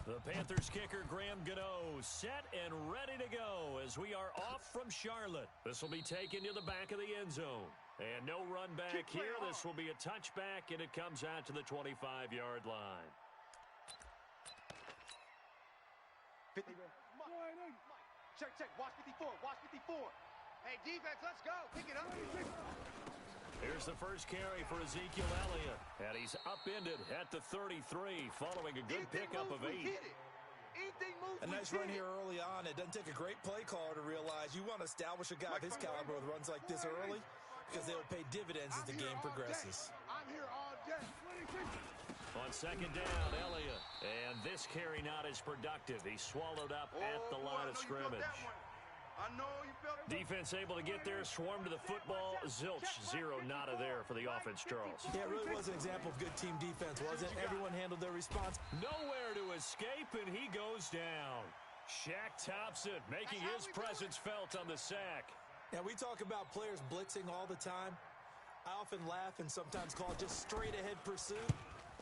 The Panthers kicker Graham Gano set and ready to go as we are off from Charlotte. This will be taken to the back of the end zone. And no run back here. This will be a touchback, and it comes out to the 25-yard line. 50. Mike. Check. Watch 54. Watch 54. Hey, defense, let's go. Pick it up. Here's the first carry for Ezekiel Elliott. And he's upended at the 33 following a good pickup of 8. A nice run here early on. It doesn't take a great play caller to realize you want to establish a guy of his caliber with runs like this early because they will pay dividends as the game progresses. I'm here all day. On second down, Elliott. And this carry not as productive. He's swallowed up at the line of scrimmage. I know you felt Defense able to get there, swarm to the football. Zilch, zero nada there for the offense, Charles. Yeah, it really was an example of good team defense, wasn't it? Everyone handled their response. Nowhere to escape, and he goes down. Shaq Thompson making his presence felt on the sack. Now, we talk about players blitzing all the time. I often laugh and sometimes call it just straight-ahead pursuit.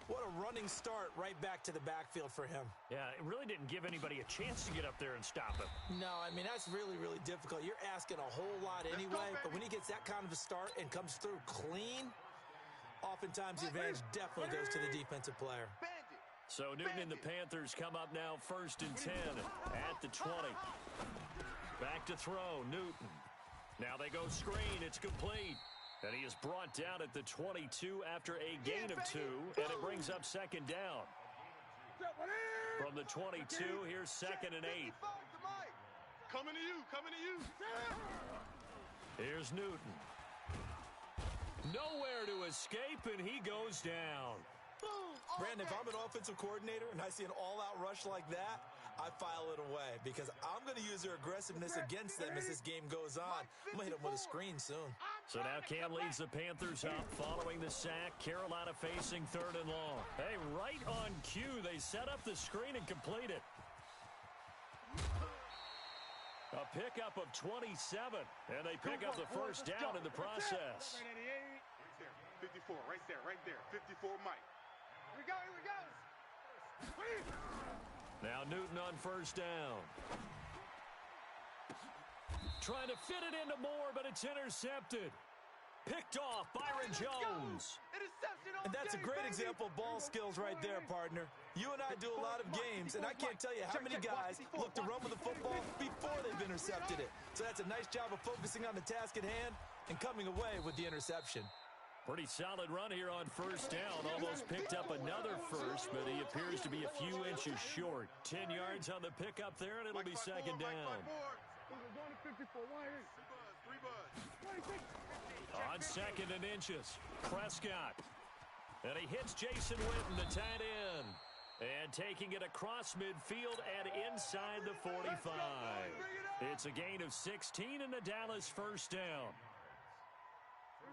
What a running start right back to the backfield for him. Yeah, it really didn't give anybody a chance to get up there and stop him. No, I mean, that's really, really difficult. You're asking a whole lot anyway, but when he gets that kind of a start and comes through clean, oftentimes the advantage definitely goes to the defensive player. So Newton and the Panthers come up now 1st and 10 at the 20. Back to throw, Newton. Now they go screen, it's complete. And he is brought down at the 22 after a gain of 2, and it brings up second down. From the 22, here's 2nd and 8. Coming to you. Here's Newton. Nowhere to escape, and he goes down. Brandon, if I'm an offensive coordinator and I see an all-out rush like that, I file it away because I'm going to use their aggressiveness against them as this game goes on. I'm going to hit them with a screen soon. So now Cam leads the Panthers up following the sack. Carolina facing 3rd and long. Hey, right on cue, they set up the screen and complete it. A pickup of 27, and they pick up the first down in the process. 54, right there. 54, Mike. Here we go. Now Newton on first down. Trying to fit it into Moore, but it's intercepted. Picked off, Byron Jones. And that's a great example of ball skills right there, partner. You and I do a lot of games, and I can't tell you how many guys look to run with the football before they've intercepted it. So that's a nice job of focusing on the task at hand and coming away with the interception. Pretty solid run here on first down. Almost picked up another first, but he appears to be a few inches short. 10 yards on the pickup there, and it'll be second down. On 2nd and inches, Prescott. And he hits Jason Witten, the tight end. And taking it across midfield and inside the 45. It's a gain of 16 and the Dallas first down.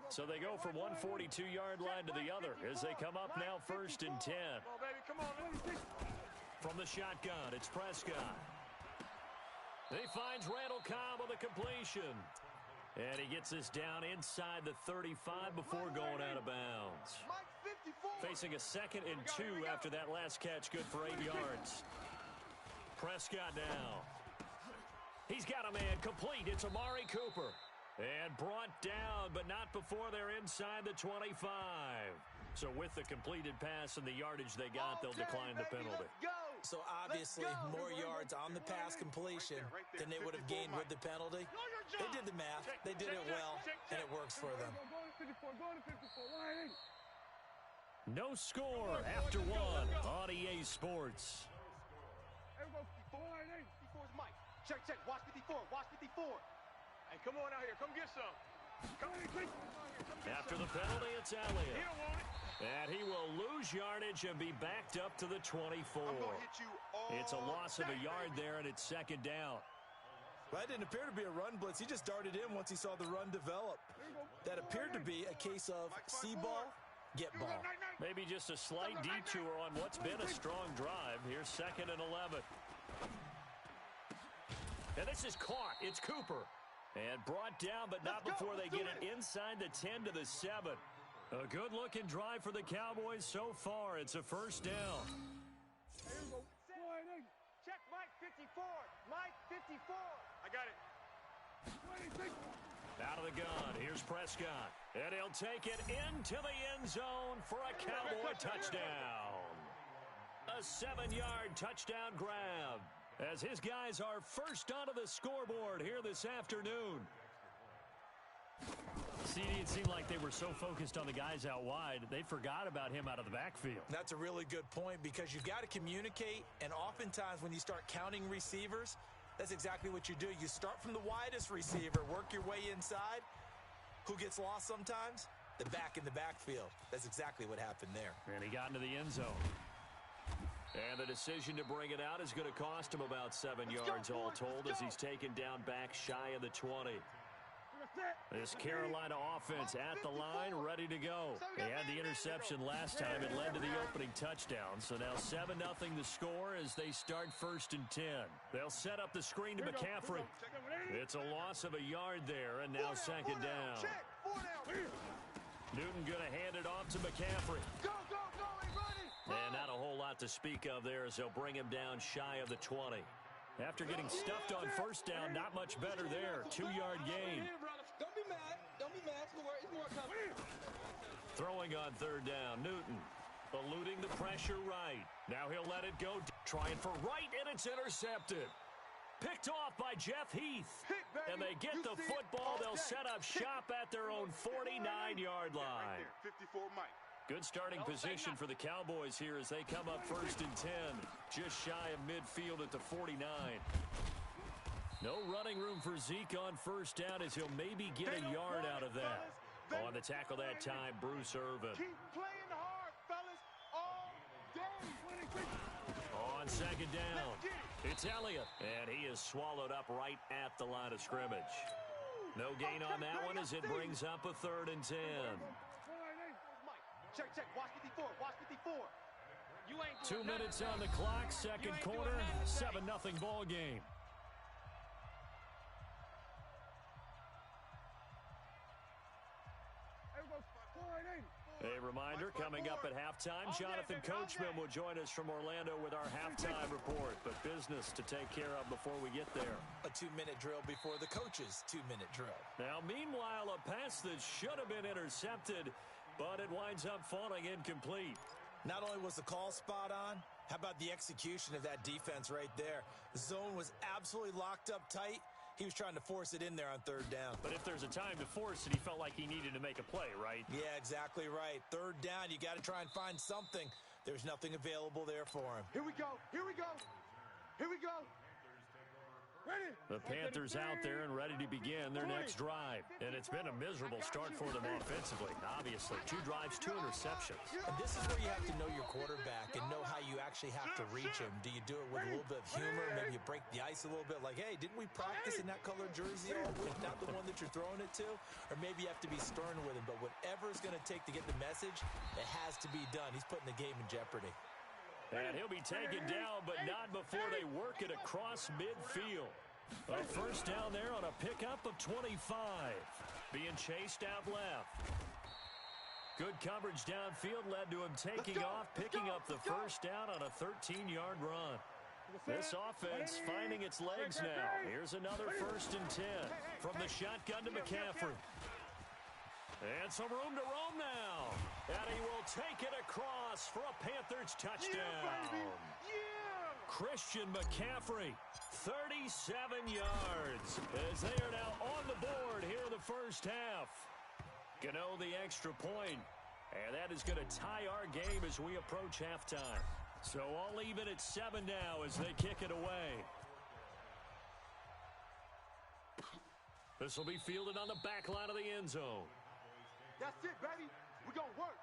So they go from 142-yard line to the other as they come up now 1st and 10. Come on, baby, come on. From the shotgun, it's Prescott. He finds Randall Cobb on the completion. And he gets this down inside the 35 before going out of bounds. Facing a 2nd and 2 after that last catch, good for 8 yards. Prescott now. He's got a man complete. It's Amari Cooper. And brought down, but not before they're inside the 25. So with the completed pass and the yardage they got, they'll decline the penalty. So obviously more yards on the pass completion than they would have gained with the penalty. They did the math. They did it well, and it works for them. No score after one on EA Sports. Check. Watch 54. Hey, come on out here. Come get some. After the penalty, it's Elliott. He don't want it. And he will lose yardage and be backed up to the 24. It's a loss of a yard there, and it's second down. Well, that didn't appear to be a run blitz. He just darted in once he saw the run develop. That appeared to be a case of see ball, get ball. Maybe just a slight detour on what's been a strong drive. Here's 2nd and 11. And this is caught. It's Cooper. And brought down, but not before they get it inside the 10 to the 7. A good-looking drive for the Cowboys so far. It's a first down. 54. I got it. Out of the gun, here's Prescott. And he'll take it into the end zone for a Cowboy touchdown. A 7-yard touchdown grab as his guys are first onto the scoreboard here this afternoon. See, it seemed like they were so focused on the guys out wide, they forgot about him out of the backfield. That's a really good point because you've got to communicate, and oftentimes when you start counting receivers, that's exactly what you do. You start from the widest receiver, work your way inside. Who gets lost sometimes? The back in the backfield. That's exactly what happened there. And he got into the end zone. And the decision to bring it out is going to cost him about 7 yards all told as he's taken down back shy of the 20. This Carolina offense at the line, ready to go. They had the interception last time. It led to the opening touchdown. So now 7-0 the score as they start 1st and 10. They'll set up the screen to McCaffrey. It's a loss of a yard there, and now 2nd down. Newton going to hand it off to McCaffrey. And not a whole lot to speak of there as they'll bring him down shy of the 20. After getting stuffed on 1st down, not much better there. 2-yard gain. Don't be mad. Don't be mad. It's more coming. Throwing on 3rd down, Newton eluding the pressure right. Now he'll let it go. Trying for right, and it's intercepted. Picked off by Jeff Heath. And they get the football. They'll set up shop at their own 49-yard line. 54 Mike. Good starting position for the Cowboys here as they come up 1st and 10. Just shy of midfield at the 49. No running room for Zeke on 1st down as he'll maybe get a yard out of that. On the tackle that time, Bruce Irvin. Keep playing hard, fellas, all day. On 2nd down, it's Elliott, and he is swallowed up right at the line of scrimmage. No gain on that one as it brings up a 3rd and 10. Check, watch 54, watch 54. You ain't 2 minutes on the clock, 2nd quarter, 7-0 ball game. A reminder, coming up at halftime, Jonathan Coachman will join us from Orlando with our halftime report. But business to take care of before we get there. A 2-minute drill before the coach's 2-minute drill. Now, meanwhile, a pass that should have been intercepted, but it winds up falling incomplete. Not only was the call spot on, how about the execution of that defense right there? The zone was absolutely locked up tight. He was trying to force it in there on 3rd down. But if there's a time to force it, he felt like he needed to make a play, right? Yeah, exactly right. 3rd down, you got to try and find something. There's nothing available there for him. Here we go. Here we go. Here we go. Ready. The Panthers out there and ready to begin their next drive. And it's been a miserable start for them offensively. Obviously, 2 drives, 2 interceptions. And this is where you have to know your quarterback and know how you actually have to reach him. Do you do it with a little bit of humor? Maybe you break the ice a little bit like, hey, didn't we practice in that colored jersey all week? Not the one that you're throwing it to? Or maybe you have to be stern with him. But whatever it's going to take to get the message, it has to be done. He's putting the game in jeopardy. And he'll be taken down, but not before they work it across midfield. A 1st down there on a pickup of 25. Being chased out left. Good coverage downfield led to him taking off, picking up the 1st down on a 13-yard run. This offense finding its legs now. Here's another 1st and 10 from the shotgun to McCaffrey. And some room to roam now. And he will take it across for a Panthers touchdown. Christian McCaffrey, 37 yards, as they are now on the board here in the 1st half. Gano the extra point, and that is going to tie our game as we approach halftime. So all even at 7 now as they kick it away. This will be fielded on the back line of the end zone. That's it, baby. We're going to work.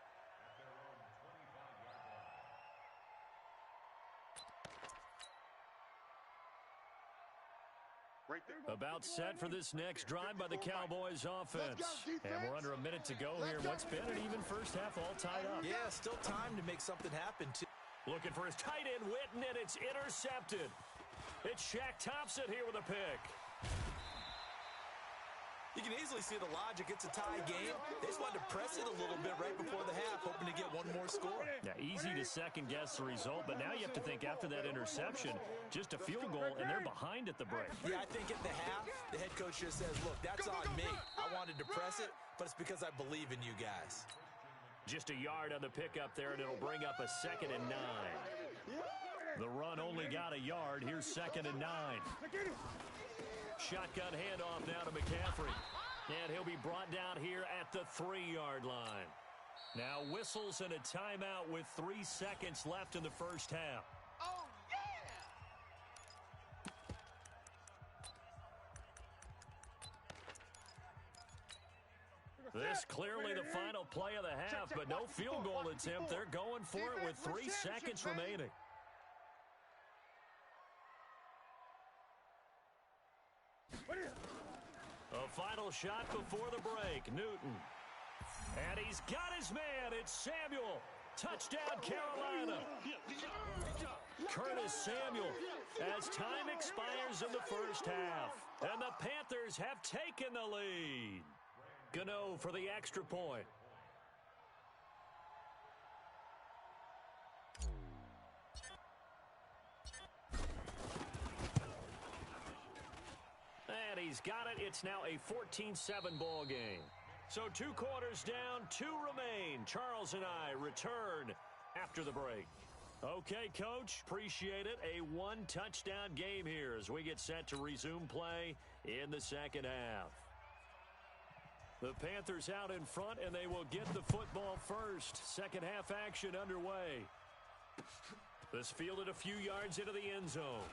Right there. About set for this next drive by the Cowboys offense. And we're under a minute to go here. What's been an even 1st half all tied up. Yeah, still time to make something happen, too. Looking for his tight end, Witten, and it's intercepted. It's Shaq Thompson here with a pick. You can easily see the logic. It's a tie game. They just wanted to press it a little bit right before the half, hoping to get one more score. Yeah, easy to second-guess the result, but now you have to think after that interception, just a field goal, and they're behind at the break. Yeah, I think at the half, the head coach just says, look, that's on me. I wanted to press it, but it's because I believe in you guys. Just a yard on the pickup there, and it'll bring up a 2nd and 9. The run only got a yard. Here's 2nd and 9. Shotgun handoff now to McCaffrey. And he'll be brought down here at the 3-yard line. Now whistles and a timeout with 3 seconds left in the first half. Oh, yeah! This clearly the final play of the half, but no field goal attempt. They're going for it with 3 seconds remaining. A final shot before the break. Newton. And he's got his man. It's Samuel. Touchdown, Carolina. Curtis Samuel as time expires in the first half. And the Panthers have taken the lead. Gano for the extra point. And he's got it. It's now a 14-7 ball game. So 2 quarters down, 2 remain. Charles and I return after the break. Okay, Coach, appreciate it. A 1-touchdown game here as we get set to resume play in the second half. The Panthers out in front, and they will get the football first. Second half action underway. This fielded a few yards into the end zone.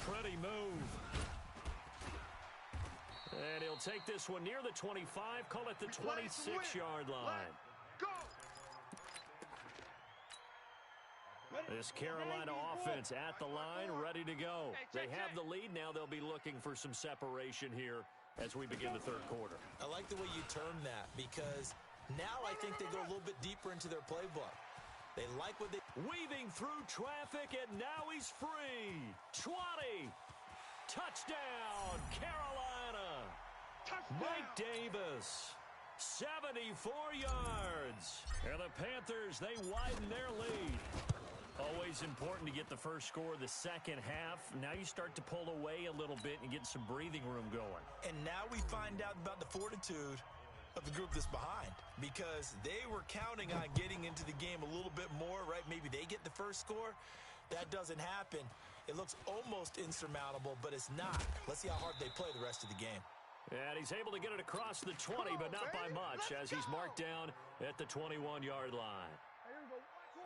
Pretty move. And he'll take this one near the 25, call it the 26-yard line. This Carolina offense at the line, ready to go. They have the lead. Now they'll be looking for some separation here as we begin the third quarter. I like the way you term that because now I think they go a little bit deeper into their playbook. They like what they... Weaving through traffic, and now he's free. 20. Touchdown, Carolina. Touchdown. Mike Davis, 74 yards. And the Panthers, they widen their lead. Always important to get the first score of the second half. Now you start to pull away a little bit and get some breathing room going. And now we find out about the fortitude of the group that's behind because they were counting on getting into the game a little bit more, right? Maybe they get the first score. That doesn't happen. It looks almost insurmountable, but it's not. Let's see how hard they play the rest of the game. And he's able to get it across the 20, but not by much as he's marked down at the 21-yard line.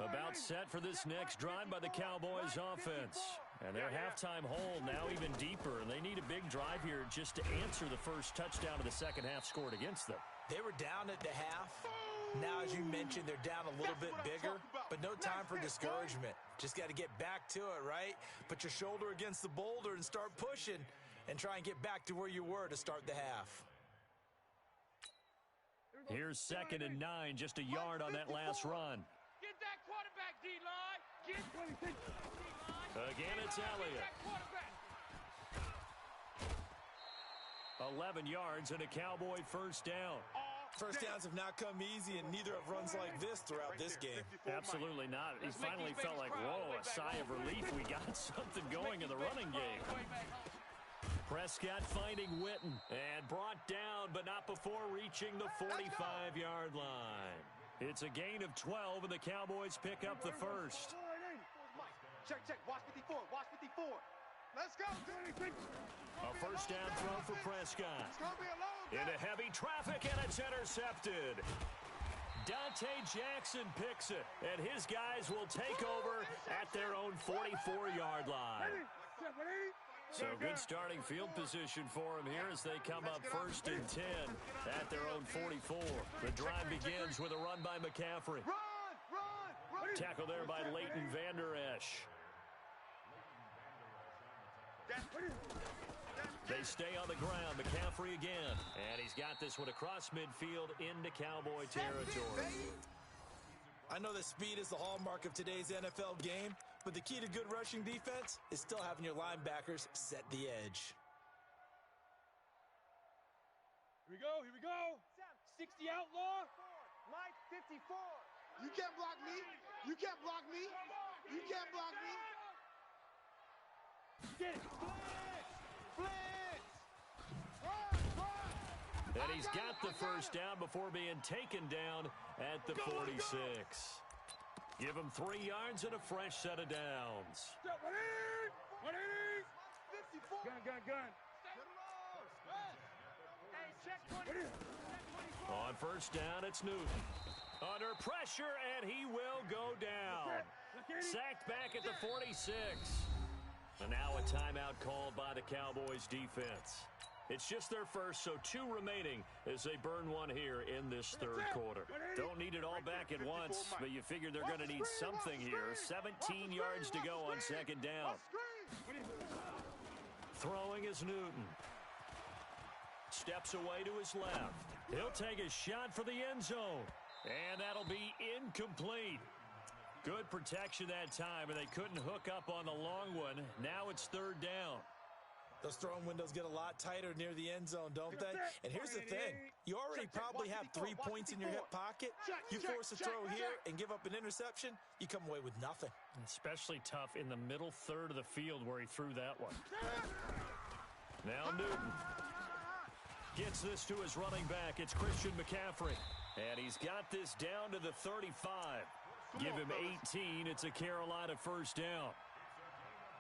About set for this next drive by the Cowboys offense. And their halftime hole now even deeper, and they need a big drive here just to answer the first touchdown of the second half scored against them. They were down at the half. Now, as you mentioned, they're down a little bit bigger, but no time for discouragement. Just got to get back to it, right? Put your shoulder against the boulder and start pushing and try and get back to where you were to start the half. Here's 2nd and 9, just a yard on that last run. Get that quarterback, D-line. Get D-line. Again, it's Elliott. 11 yards and a Cowboy first down. First downs have not come easy, and neither have runs like this throughout this game. Absolutely not. He finally felt like, whoa, a sigh of relief. We got something going in the running game. Prescott finding Witten and brought down, but not before reaching the 45-yard line. It's a gain of 12, and the Cowboys pick up the first. Check, watch 54, watch 54. Let's go. A first down throw for Prescott. It's going to be a long day. Into heavy traffic, and it's intercepted. Dante Jackson picks it, and his guys will take over at their own 44-yard line. So good starting field position for them here as they come up 1st and 10 at their own 44. The drive begins with a run by McCaffrey. Run. Tackle there by Leighton Vander Esch. They stay on the ground. McCaffrey again. And he's got this one across midfield into Cowboy territory. I know that speed is the hallmark of today's NFL game, but the key to good rushing defense is still having your linebackers set the edge. Here we go. 60 outlaw. Mike, 54. You can't block me. You can't block me. You can't block me. Get it. Blitz. Run. And he's got the first down before being taken down at the 46. Give him 3 yards and a fresh set of downs. 180. 54. Gun. Hey, check 20. On first down, it's Newton. Under pressure, and he will go down. Sacked back at the 46. And now a timeout called by the Cowboys defense. It's just their first, so 2 remaining as they burn one here in this third quarter. Don't need it all back at once, but you figure they're going to need something here. 17 yards to go on second down. Throwing is Newton. Steps away to his left. He'll take a shot for the end zone. And that'll be incomplete. Good protection that time, and they couldn't hook up on the long one. Now it's third down. Those throwing windows get a lot tighter near the end zone, don't they? And here's the thing. You already probably have 3 points in your hip pocket. You force a throw here and give up an interception, you come away with nothing. Especially tough in the middle third of the field where he threw that one. Now Newton gets this to his running back. It's Christian McCaffrey. And he's got this down to the 35. Give him 18. It's a Carolina first down.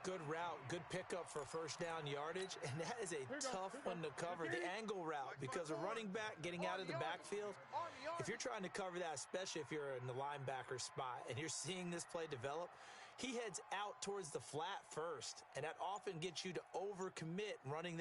Good route, good pickup for first down yardage, and that is a tough one to cover, the angle route, because a running back getting out of the backfield, if you're trying to cover that, especially if you're in the linebacker spot and you're seeing this play develop, he heads out towards the flat first, and that often gets you to overcommit running